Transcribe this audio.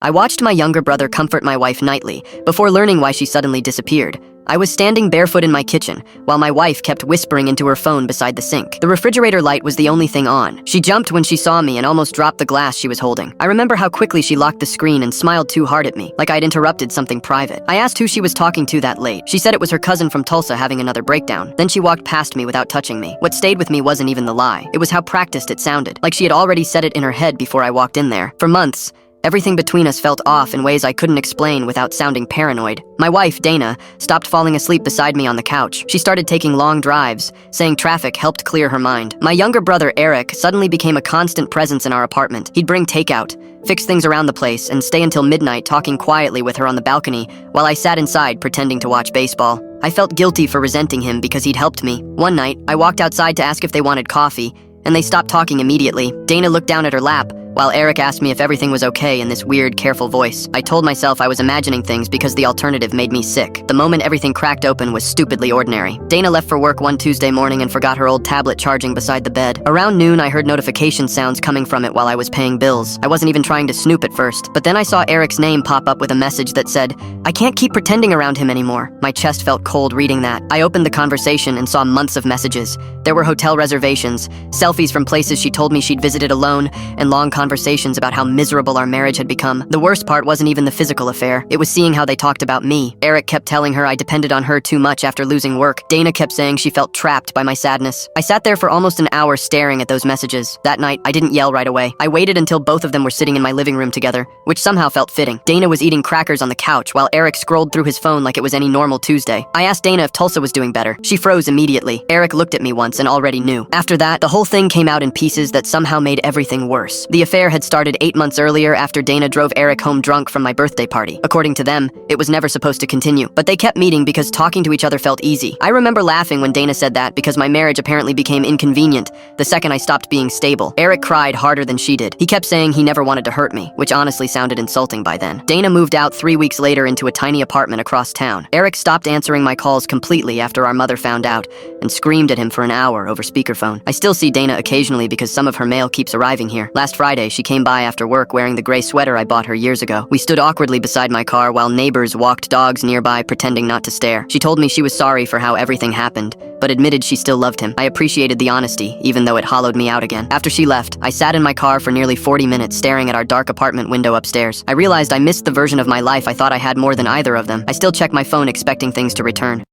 I watched my younger brother comfort my wife nightly, before learning why she suddenly disappeared. I was standing barefoot in my kitchen, while my wife kept whispering into her phone beside the sink. The refrigerator light was the only thing on. She jumped when she saw me and almost dropped the glass she was holding. I remember how quickly she locked the screen and smiled too hard at me, like I'd interrupted something private. I asked who she was talking to that late. She said it was her cousin from Tulsa having another breakdown. Then she walked past me without touching me. What stayed with me wasn't even the lie. It was how practiced it sounded, like she had already said it in her head before I walked in there. For months, everything between us felt off in ways I couldn't explain without sounding paranoid. My wife, Dana, stopped falling asleep beside me on the couch. She started taking long drives, saying traffic helped clear her mind. My younger brother, Eric, suddenly became a constant presence in our apartment. He'd bring takeout, fix things around the place, and stay until midnight talking quietly with her on the balcony while I sat inside pretending to watch baseball. I felt guilty for resenting him because he'd helped me. One night, I walked outside to ask if they wanted coffee, and they stopped talking immediately. Dana looked down at her lap, while Eric asked me if everything was okay in this weird, careful voice. I told myself I was imagining things because the alternative made me sick. The moment everything cracked open was stupidly ordinary. Dana left for work one Tuesday morning and forgot her old tablet charging beside the bed. Around noon, I heard notification sounds coming from it while I was paying bills. I wasn't even trying to snoop at first, but then I saw Eric's name pop up with a message that said, "I can't keep pretending around him anymore." My chest felt cold reading that. I opened the conversation and saw months of messages. There were hotel reservations, selfies from places she told me she'd visited alone, and long conversations about how miserable our marriage had become. The worst part wasn't even the physical affair. It was seeing how they talked about me. Eric kept telling her I depended on her too much after losing work. Dana kept saying she felt trapped by my sadness. I sat there for almost an hour staring at those messages. That night, I didn't yell right away. I waited until both of them were sitting in my living room together, which somehow felt fitting. Dana was eating crackers on the couch while Eric scrolled through his phone like it was any normal Tuesday. I asked Dana if Tulsa was doing better. She froze immediately. Eric looked at me once and already knew. After that, the whole thing came out in pieces that somehow made everything worse. The affair had started 8 months earlier after Dana drove Eric home drunk from my birthday party. According to them, it was never supposed to continue, but they kept meeting because talking to each other felt easy. I remember laughing when Dana said that because my marriage apparently became inconvenient the second I stopped being stable. Eric cried harder than she did. He kept saying he never wanted to hurt me, which honestly sounded insulting by then. Dana moved out 3 weeks later into a tiny apartment across town. Eric stopped answering my calls completely after our mother found out and screamed at him for an hour over speakerphone. I still see Dana occasionally because some of her mail keeps arriving here. Last Friday, she came by after work wearing the gray sweater I bought her years ago. We stood awkwardly beside my car while neighbors walked dogs nearby pretending not to stare. She told me she was sorry for how everything happened, but admitted she still loved him. I appreciated the honesty, even though it hollowed me out again. After she left, I sat in my car for nearly 40 minutes staring at our dark apartment window upstairs. I realized I missed the version of my life I thought I had more than either of them. I still check my phone expecting things to return.